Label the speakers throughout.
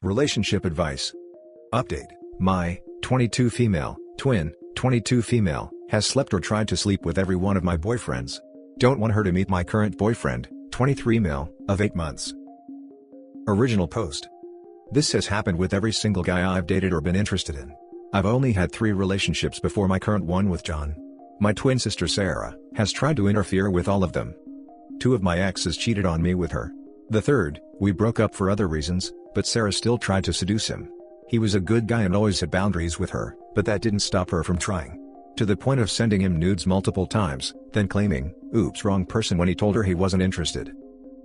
Speaker 1: Relationship advice. Update. My 22 female, twin, 22 female, has slept or tried to sleep with every one of my boyfriends. Don't want her to meet my current boyfriend, 23 male, of 8 months. Original post. This has happened with every single guy I've dated or been interested in. I've only had 3 relationships before my current one with John. My twin sister Sarah has tried to interfere with all of them. 2 of my exes cheated on me with her. The third, we broke up for other reasons, but Sarah still tried to seduce him. He was a good guy and always had boundaries with her, but that didn't stop her from trying. To the point of sending him nudes multiple times, then claiming, "Oops, wrong person," when he told her he wasn't interested.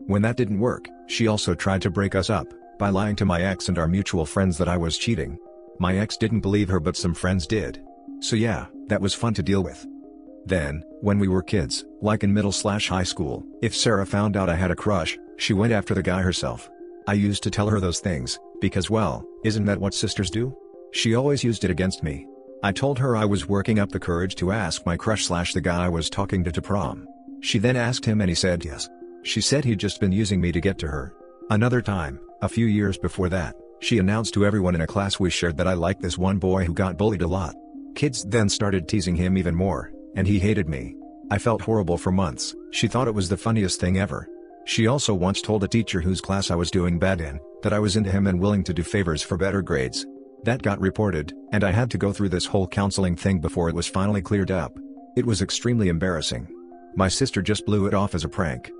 Speaker 1: When that didn't work, she also tried to break us up by lying to my ex and our mutual friends that I was cheating. My ex didn't believe her, but some friends did. So yeah, that was fun to deal with. Then, when we were kids, like in middle/high school, if Sarah found out I had a crush, she went after the guy herself. I used to tell her those things, because well, isn't that what sisters do? She always used it against me. I told her I was working up the courage to ask my crush/the guy I was talking to prom. She then asked him and he said yes. She said he'd just been using me to get to her. Another time, a few years before that, she announced to everyone in a class we shared that I liked this one boy who got bullied a lot. Kids then started teasing him even more, and he hated me. I felt horrible for months. She thought it was the funniest thing ever. She also once told a teacher whose class I was doing bad in, that I was into him and willing to do favors for better grades. That got reported, and I had to go through this whole counseling thing before it was finally cleared up. It was extremely embarrassing. My sister just blew it off as a prank.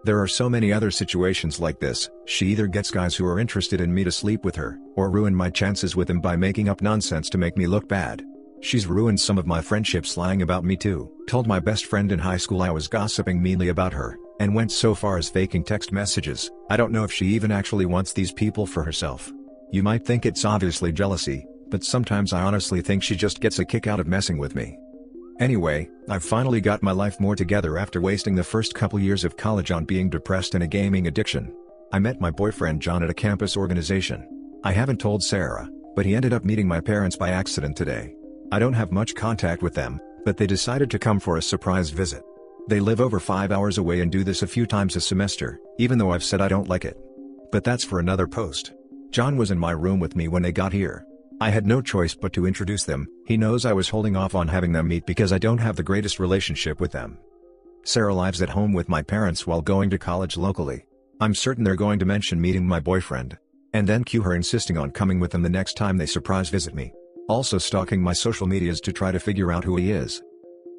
Speaker 1: There are so many other situations like this. She either gets guys who are interested in me to sleep with her, or ruin my chances with them by making up nonsense to make me look bad. She's ruined some of my friendships lying about me too. Told my best friend in high school I was gossiping meanly about her, and went so far as faking text messages. I don't know if she even actually wants these people for herself. You might think it's obviously jealousy, but sometimes I honestly think she just gets a kick out of messing with me. Anyway, I've finally got my life more together after wasting the first couple years of college on being depressed and a gaming addiction. I met my boyfriend John at a campus organization. I haven't told Sarah, but he ended up meeting my parents by accident today. I don't have much contact with them, but they decided to come for a surprise visit. They live over 5 hours away and do this a few times a semester, even though I've said I don't like it. But that's for another post. John was in my room with me when they got here. I had no choice but to introduce them. He knows I was holding off on having them meet because I don't have the greatest relationship with them. Sarah lives at home with my parents while going to college locally. I'm certain they're going to mention meeting my boyfriend. And then cue her insisting on coming with them the next time they surprise visit me. Also stalking my social medias to try to figure out who he is.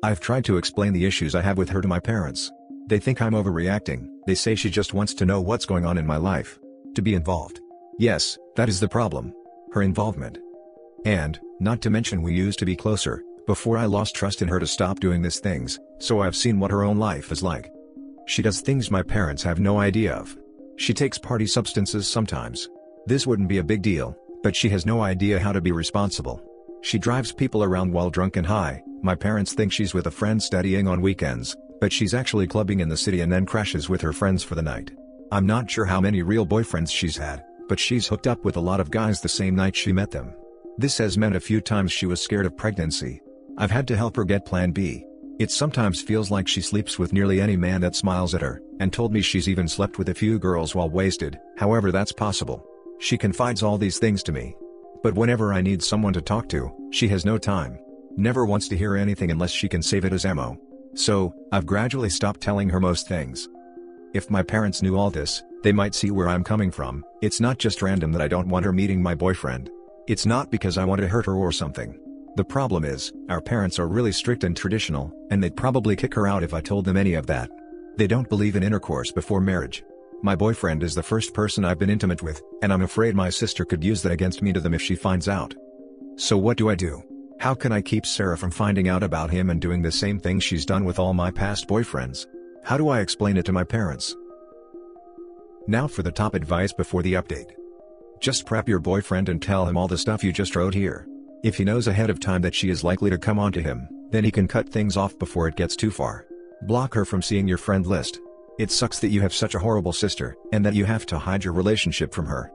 Speaker 1: I've tried to explain the issues I have with her to my parents. They think I'm overreacting. They say she just wants to know what's going on in my life. To be involved. Yes, that is the problem. Her involvement. And, not to mention we used to be closer, before I lost trust in her to stop doing these things, so I've seen what her own life is like. She does things my parents have no idea of. She takes party substances sometimes. This wouldn't be a big deal, but she has no idea how to be responsible. She drives people around while drunk and high. My parents think she's with a friend studying on weekends, but she's actually clubbing in the city and then crashes with her friends for the night. I'm not sure how many real boyfriends she's had, but she's hooked up with a lot of guys the same night she met them. This has meant a few times she was scared of pregnancy. I've had to help her get Plan B. It sometimes feels like she sleeps with nearly any man that smiles at her, and told me she's even slept with a few girls while wasted. However, that's possible. She confides all these things to me. But whenever I need someone to talk to, she has no time. Never wants to hear anything unless she can save it as ammo. So, I've gradually stopped telling her most things. If my parents knew all this, they might see where I'm coming from. It's not just random that I don't want her meeting my boyfriend. It's not because I want to hurt her or something. The problem is, our parents are really strict and traditional, and they'd probably kick her out if I told them any of that. They don't believe in intercourse before marriage. My boyfriend is the first person I've been intimate with, and I'm afraid my sister could use that against me to them if she finds out. So what do I do? How can I keep Sarah from finding out about him and doing the same thing she's done with all my past boyfriends? How do I explain it to my parents? Now for the top advice before the update. Just prep your boyfriend and tell him all the stuff you just wrote here. If he knows ahead of time that she is likely to come onto him, then he can cut things off before it gets too far. Block her from seeing your friend list. It sucks that you have such a horrible sister, and that you have to hide your relationship from her.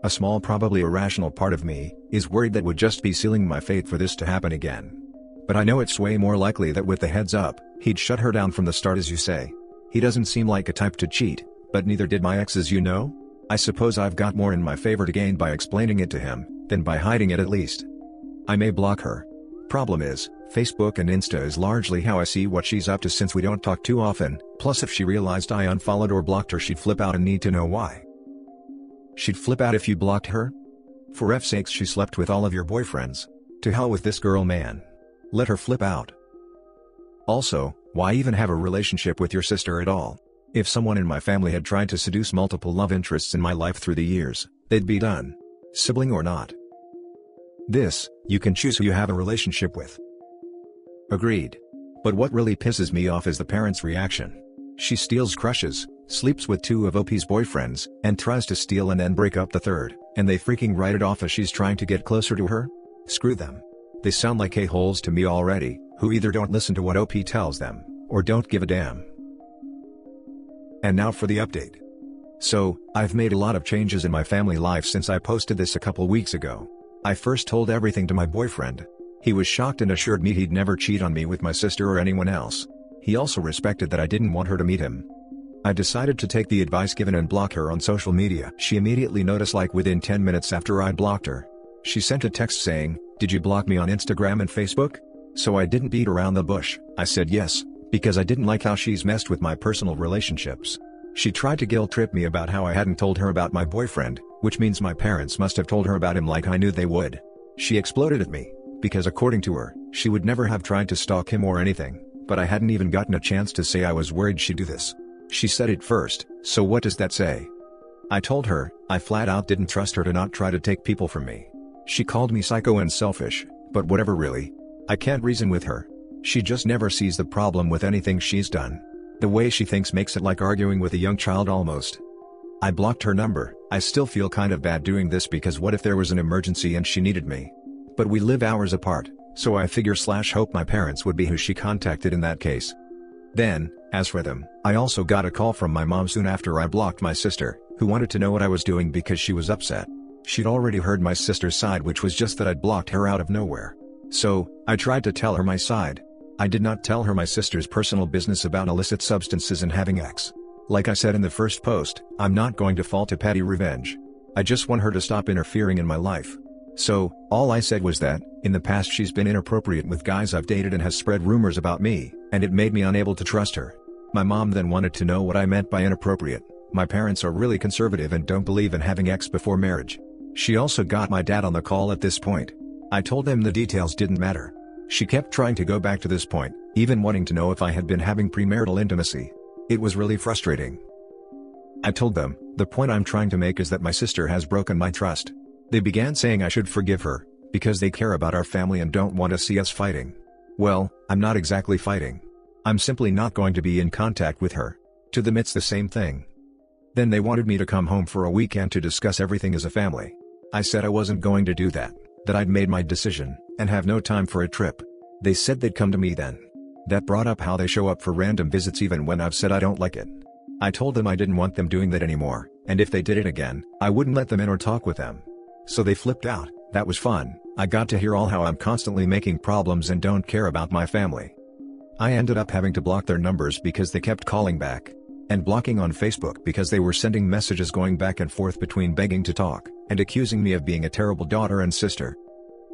Speaker 1: A small, probably irrational part of me is worried that would just be sealing my fate for this to happen again. But I know it's way more likely that with the heads up, he'd shut her down from the start, as you say. He doesn't seem like a type to cheat, but neither did my exes, you know? I suppose I've got more in my favor to gain by explaining it to him, than by hiding it at least. I may block her. Problem is, Facebook and Insta is largely how I see what she's up to since we don't talk too often, plus if she realized I unfollowed or blocked her she'd flip out and need to know why. She'd flip out if you blocked her? For F's sakes, she slept with all of your boyfriends. To hell with this girl, man. Let her flip out. Also, why even have a relationship with your sister at all? If someone in my family had tried to seduce multiple love interests in my life through the years, they'd be done. Sibling or not. This, you can choose who you have a relationship with. Agreed. But what really pisses me off is the parents' reaction. She steals crushes, sleeps with 2 of OP's boyfriends, and tries to steal and then break up the third, and they freaking write it off as she's trying to get closer to her? Screw them. They sound like a-holes to me already, who either don't listen to what OP tells them, or don't give a damn. And now for the update. So, I've made a lot of changes in my family life since I posted this a couple weeks ago. I first told everything to my boyfriend. He was shocked and assured me he'd never cheat on me with my sister or anyone else. He also respected that I didn't want her to meet him. I decided to take the advice given and block her on social media. She immediately noticed, like within 10 minutes after I blocked her. She sent a text saying, "Did you block me on Instagram and Facebook?" So I didn't beat around the bush. I said yes, because I didn't like how she's messed with my personal relationships. She tried to guilt trip me about how I hadn't told her about my boyfriend, which means my parents must have told her about him like I knew they would. She exploded at me, because according to her, she would never have tried to stalk him or anything, but I hadn't even gotten a chance to say I was worried she'd do this. She said it first, so what does that say? I told her, I flat out didn't trust her to not try to take people from me. She called me psycho and selfish, but whatever really. I can't reason with her. She just never sees the problem with anything she's done. The way she thinks makes it like arguing with a young child almost. I blocked her number. I still feel kind of bad doing this because what if there was an emergency and she needed me? But we live hours apart, so I figure/hope my parents would be who she contacted in that case. Then, as for them, I also got a call from my mom soon after I blocked my sister, who wanted to know what I was doing because she was upset. She'd already heard my sister's side, which was just that I'd blocked her out of nowhere. So, I tried to tell her my side. I did not tell her my sister's personal business about illicit substances and having X. Like I said in the first post, I'm not going to fall to petty revenge. I just want her to stop interfering in my life. So, all I said was that, in the past she's been inappropriate with guys I've dated and has spread rumors about me, and it made me unable to trust her. My mom then wanted to know what I meant by inappropriate. My parents are really conservative and don't believe in having X before marriage. She also got my dad on the call at this point. I told them the details didn't matter. She kept trying to go back to this point, even wanting to know if I had been having premarital intimacy. It was really frustrating. I told them, the point I'm trying to make is that my sister has broken my trust. They began saying I should forgive her, because they care about our family and don't want to see us fighting. Well, I'm not exactly fighting. I'm simply not going to be in contact with her. To them it's the same thing. Then they wanted me to come home for a weekend to discuss everything as a family. I said I wasn't going to do that, that I'd made my decision, and have no time for a trip. They said they'd come to me then. That brought up how they show up for random visits even when I've said I don't like it. I told them I didn't want them doing that anymore, and if they did it again, I wouldn't let them in or talk with them. So they flipped out. That was fun. I got to hear all how I'm constantly making problems and don't care about my family. I ended up having to block their numbers because they kept calling back. And blocking on Facebook because they were sending messages going back and forth between begging to talk, and accusing me of being a terrible daughter and sister.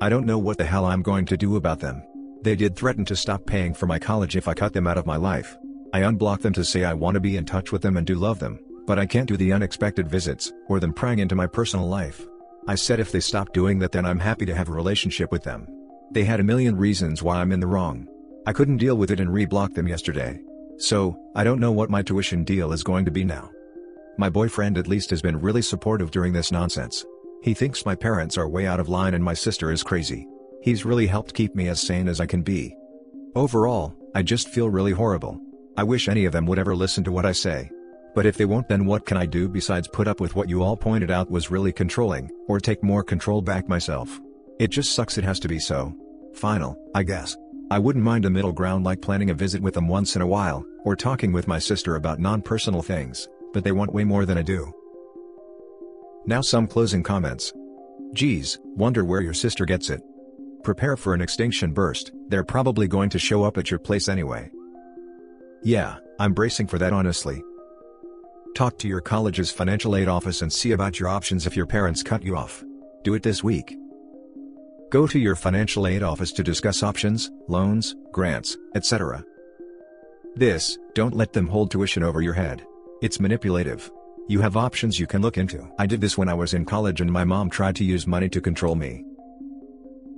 Speaker 1: I don't know what the hell I'm going to do about them. They did threaten to stop paying for my college if I cut them out of my life. I unblocked them to say I want to be in touch with them and do love them, but I can't do the unexpected visits, or them prying into my personal life. I said if they stop doing that then I'm happy to have a relationship with them. They had a million reasons why I'm in the wrong. I couldn't deal with it and re-blocked them yesterday. So, I don't know what my tuition deal is going to be now. My boyfriend at least has been really supportive during this nonsense. He thinks my parents are way out of line and my sister is crazy. He's really helped keep me as sane as I can be. Overall, I just feel really horrible. I wish any of them would ever listen to what I say. But if they won't, then what can I do besides put up with what you all pointed out was really controlling, or take more control back myself? It just sucks it has to be so. Final, I guess. I wouldn't mind a middle ground like planning a visit with them once in a while, or talking with my sister about non-personal things, but they want way more than I do. Now some closing comments. Geez, wonder where your sister gets it. Prepare for an extinction burst, they're probably going to show up at your place anyway. Yeah, I'm bracing for that honestly. Talk to your college's financial aid office and see about your options if your parents cut you off. Do it this week. Go to your financial aid office to discuss options, loans, grants, etc. Don't let them hold tuition over your head. It's manipulative. You have options you can look into. I did this when I was in college and my mom tried to use money to control me.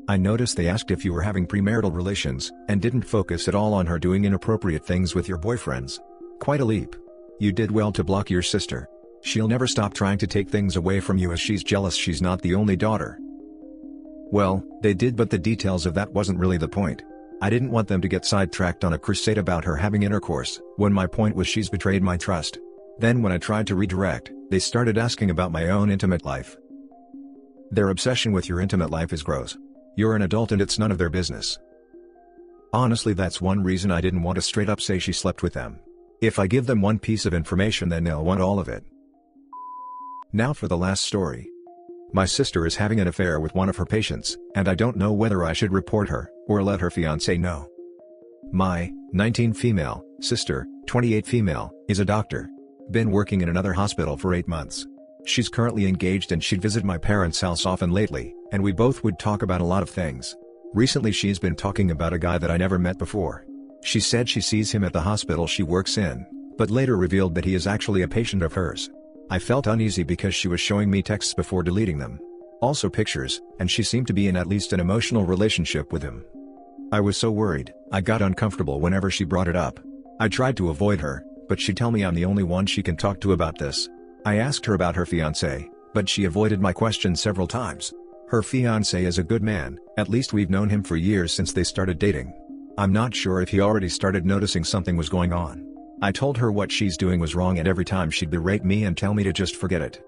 Speaker 1: I noticed they asked if you were having premarital relations, and didn't focus at all on her doing inappropriate things with your boyfriends. Quite a leap. You did well to block your sister. She'll never stop trying to take things away from you as she's jealous she's not the only daughter. Well, they did, but the details of that wasn't really the point. I didn't want them to get sidetracked on a crusade about her having intercourse, when my point was she's betrayed my trust. Then when I tried to redirect, they started asking about my own intimate life. Their obsession with your intimate life is gross. You're an adult and it's none of their business. Honestly, that's one reason I didn't want to straight up say she slept with them. If I give them one piece of information, then they'll want all of it. Now for the last story. My sister is having an affair with one of her patients, and I don't know whether I should report her, or let her fiancé know. My 19 female sister, 28 female, is a doctor. Been working in another hospital for 8 months. She's currently engaged and she'd visit my parents' house often lately, and we both would talk about a lot of things. Recently she's been talking about a guy that I never met before. She said she sees him at the hospital she works in, but later revealed that he is actually a patient of hers. I felt uneasy because she was showing me texts before deleting them. Also pictures, and she seemed to be in at least an emotional relationship with him. I was so worried, I got uncomfortable whenever she brought it up. I tried to avoid her, but she'd tell me I'm the only one she can talk to about this. I asked her about her fiancé, but she avoided my question several times. Her fiancé is a good man, at least we've known him for years since they started dating. I'm not sure if he already started noticing something was going on. I told her what she's doing was wrong and every time she'd berate me and tell me to just forget it.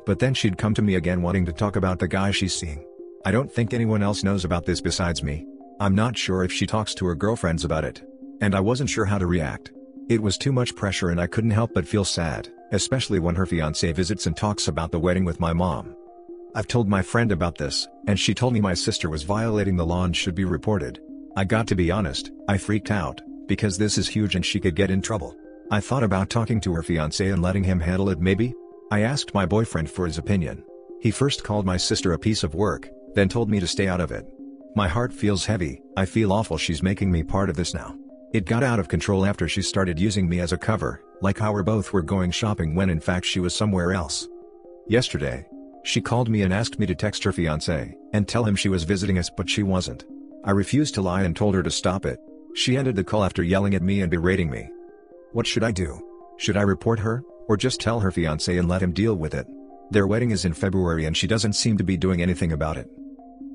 Speaker 1: But then she'd come to me again wanting to talk about the guy she's seeing. I don't think anyone else knows about this besides me. I'm not sure if she talks to her girlfriends about it. And I wasn't sure how to react. It was too much pressure and I couldn't help but feel sad, especially when her fiancé visits and talks about the wedding with my mom. I've told my friend about this, and she told me my sister was violating the law and should be reported. I got to be honest, I freaked out, because this is huge and she could get in trouble. I thought about talking to her fiancé and letting him handle it maybe? I asked my boyfriend for his opinion. He first called my sister a piece of work, then told me to stay out of it. My heart feels heavy, I feel awful she's making me part of this now. It got out of control after she started using me as a cover, like how we both were going shopping when in fact she was somewhere else. Yesterday, she called me and asked me to text her fiancé, and tell him she was visiting us but she wasn't. I refused to lie and told her to stop it. She ended the call after yelling at me and berating me. What should I do? Should I report her, or just tell her fiancé and let him deal with it? Their wedding is in February and she doesn't seem to be doing anything about it.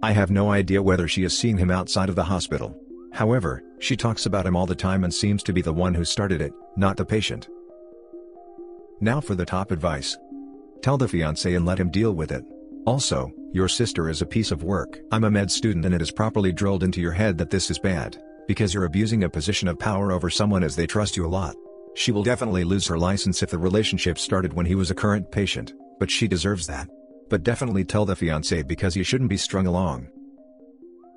Speaker 1: I have no idea whether she is seeing him outside of the hospital. However, she talks about him all the time and seems to be the one who started it, not the patient. Now for the top advice. Tell the fiancé and let him deal with it. Also, your sister is a piece of work. I'm a med student and it is properly drilled into your head that this is bad, because you're abusing a position of power over someone as they trust you a lot. She will definitely lose her license if the relationship started when he was a current patient, but she deserves that. But definitely tell the fiancé because he shouldn't be strung along.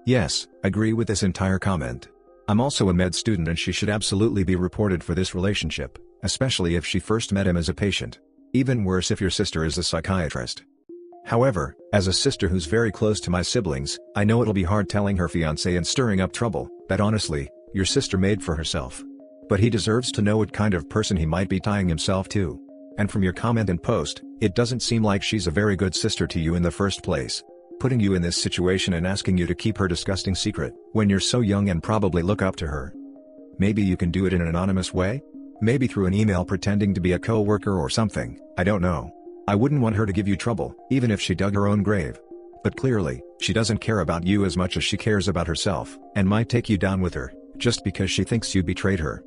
Speaker 1: Yes, agree with this entire comment. I'm also a med student and she should absolutely be reported for this relationship, especially if she first met him as a patient. Even worse if your sister is a psychiatrist. However, as a sister who's very close to my siblings, I know it'll be hard telling her fiancé and stirring up trouble, that honestly, your sister made for herself. But he deserves to know what kind of person he might be tying himself to. And from your comment and post, it doesn't seem like she's a very good sister to you in the first place. Putting you in this situation and asking you to keep her disgusting secret, when you're so young and probably look up to her. Maybe you can do it in an anonymous way? Maybe through an email pretending to be a co-worker or something, I don't know. I wouldn't want her to give you trouble, even if she dug her own grave. But clearly, she doesn't care about you as much as she cares about herself, and might take you down with her, just because she thinks you betrayed her.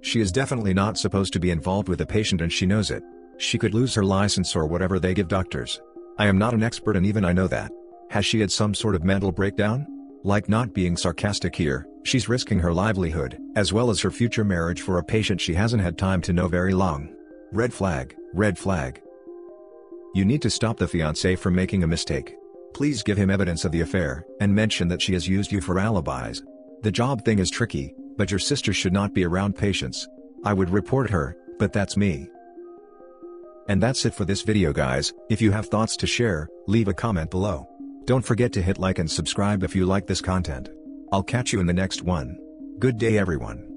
Speaker 1: She is definitely not supposed to be involved with a patient and she knows it. She could lose her license or whatever they give doctors. I am not an expert and even I know that. Has she had some sort of mental breakdown? Like, not being sarcastic here, she's risking her livelihood, as well as her future marriage for a patient she hasn't had time to know very long. Red flag, red flag. You need to stop the fiancé from making a mistake. Please give him evidence of the affair, and mention that she has used you for alibis. The job thing is tricky, but your sister should not be around patients. I would report her, but that's me. And that's it for this video guys. If you have thoughts to share, leave a comment below. Don't forget to hit like and subscribe if you like this content. I'll catch you in the next one. Good day everyone.